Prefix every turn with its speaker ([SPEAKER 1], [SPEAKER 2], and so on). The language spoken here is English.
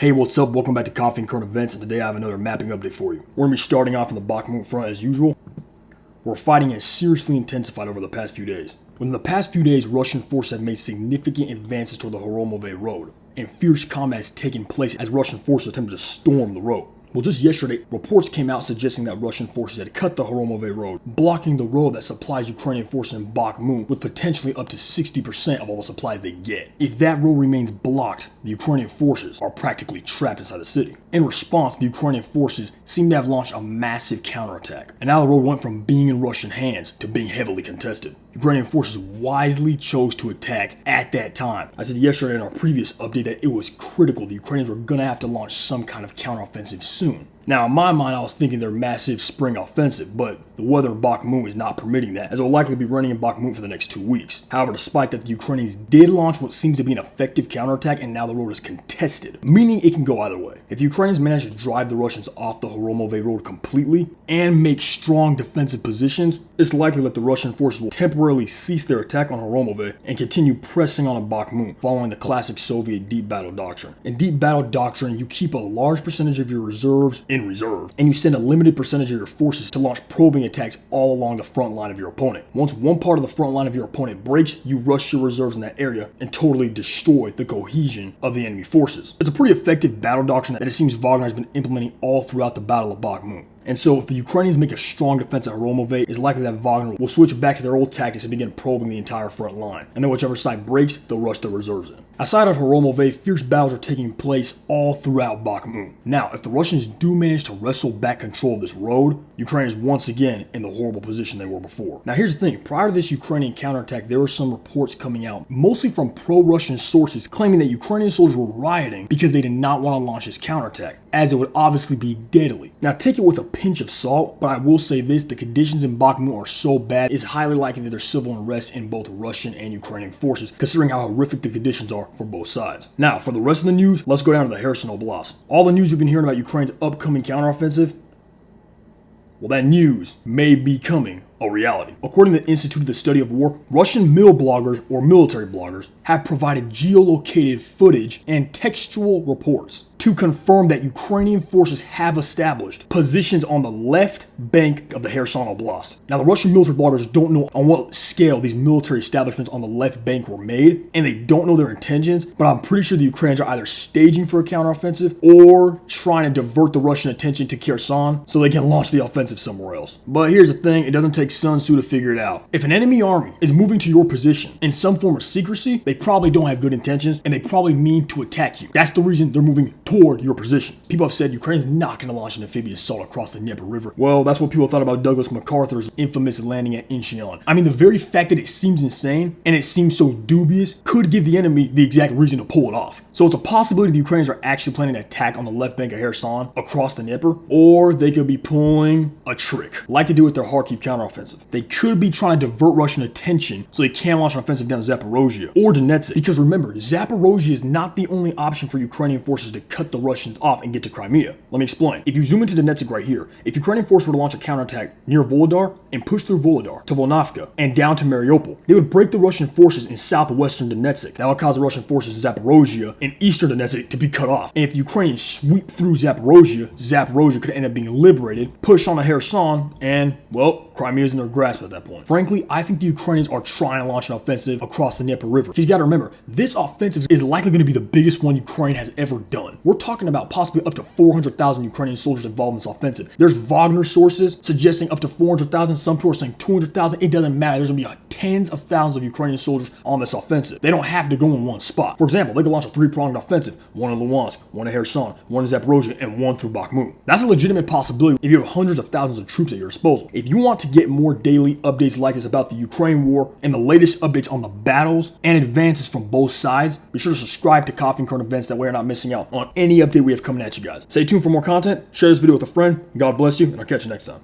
[SPEAKER 1] Hey, what's up? Welcome back to Coffee and Current Events, and today I have another mapping update for you. We're going to be starting off on the BAKHMUT front as usual, where fighting has seriously intensified over the past few days. Within the past few days, Russian forces have made significant advances toward the Khromove road, and fierce combat has taken place as Russian forces attempted to storm the road. Well, just yesterday, reports came out suggesting that Russian forces had cut the Khromove road, blocking the road that supplies Ukrainian forces in BAKHMUT with potentially up to 60% of all the supplies they get. If that road remains blocked, the Ukrainian forces are practically trapped inside the city. In response, the Ukrainian forces seem to have launched a massive counterattack, and now the road went from being in Russian hands to being heavily contested. Ukrainian forces wisely chose to attack at that time. I said yesterday in our previous update that it was critical the Ukrainians were going to have to launch some kind of counteroffensive soon. Now, in my mind, I was thinking their massive spring offensive, but the weather in BAKHMUT is not permitting that, as they'll likely be running in BAKHMUT for the next 2 weeks. However, despite that, the Ukrainians did launch what seems to be an effective counterattack, and now the road is contested, meaning it can go either way. If the Ukrainians manage to drive the Russians off the Khromove road completely and make strong defensive positions, it's likely that the Russian forces will temporarily cease their attack on Khromove and continue pressing on BAKHMUT, following the classic Soviet deep battle doctrine. In deep battle doctrine, you keep a large percentage of your reserves in reserve, and you send a limited percentage of your forces to launch probing attacks all along the front line of your opponent. Once one part of the front line of your opponent breaks, you rush your reserves in that area and totally destroy the cohesion of the enemy forces. It's a pretty effective battle doctrine that it seems Wagner has been implementing all throughout the Battle of BAKHMUT. And so if the Ukrainians make a strong defense at Khromove, it's likely that Wagner will switch back to their old tactics and begin probing the entire front line. And then whichever side breaks, they'll rush their reserves in. Outside of Khromove, fierce battles are taking place all throughout BAKHMUT. Now, if the Russians do manage to wrestle back control of this road, Ukraine is once again in the horrible position they were before. Now here's the thing, prior to this Ukrainian counterattack, there were some reports coming out, mostly from pro-Russian sources, claiming that Ukrainian soldiers were rioting because they did not want to launch this counterattack, as it would obviously be deadly. Now take it with a pinch of salt, but I will say this, the conditions in BAKHMUT are so bad, it's highly likely that there's civil unrest in both Russian and Ukrainian forces, considering how horrific the conditions are for both sides. Now, for the rest of the news, let's go down to the Kherson Oblast. All the news you've been hearing about Ukraine's upcoming counteroffensive, well, that news may be coming a reality. According to the Institute of the Study of War, Russian mil bloggers or military bloggers have provided geolocated footage and textual reports to confirm that Ukrainian forces have established positions on the left bank of the Kherson Oblast. Now, the Russian military bloggers don't know on what scale these military establishments on the left bank were made, and they don't know their intentions, but I'm pretty sure the Ukrainians are either staging for a counteroffensive or trying to divert the Russian attention to Kherson so they can launch the offensive somewhere else. But here's the thing, it doesn't take Sun Tzu to figure it out. If an enemy army is moving to your position in some form of secrecy, they probably don't have good intentions, and they probably mean to attack you. That's the reason they're moving toward your position. People have said Ukraine's not going to launch an amphibious assault across the Dnieper River. Well, that's what people thought about Douglas MacArthur's infamous landing at Incheon. I mean, the very fact that it seems insane and it seems so dubious could give the enemy the exact reason to pull it off. So it's a possibility the Ukrainians are actually planning an attack on the left bank of Kherson across the Dnieper, or they could be pulling a trick, like they do with their Kharkiv counteroffensive. They could be trying to divert Russian attention so they can launch an offensive down Zaporozhye or Donetsk. Because remember, Zaporozhye is not the only option for Ukrainian forces to cut the Russians off and get to Crimea. Let me explain. If you zoom into Donetsk right here, if Ukrainian forces were to launch a counterattack near Volodar and push through Volodar to Volnovka and down to Mariupol, they would break the Russian forces in southwestern Donetsk. That would cause the Russian forces in Zaporozhye and eastern Donetsk to be cut off. And if the Ukrainians sweep through Zaporozhye could end up being liberated, push on to Kherson, and, well, Crimea is in their grasp at that point. Frankly, I think the Ukrainians are trying to launch an offensive across the Dnieper River. Because you gotta remember, this offensive is likely going to be the biggest one Ukraine has ever done. We're talking about possibly up to 400,000 Ukrainian soldiers involved in this offensive. There's Wagner sources suggesting up to 400,000. Some people are saying 200,000. It doesn't matter. There's going to be tens of thousands of Ukrainian soldiers on this offensive. They don't have to go in one spot. For example, they could launch a three-pronged offensive. One in Luhansk, one in Kherson, one in Zaporozhye, and one through BAKHMUT. That's a legitimate possibility if you have hundreds of thousands of troops at your disposal. If you want to get more daily updates like this about the Ukraine war and the latest updates on the battles and advances from both sides, be sure to subscribe to Coffee and Current Events, that way you're not missing out on any update we have coming at you guys. Stay tuned for more content, share this video with a friend, God bless you, and I'll catch you next time.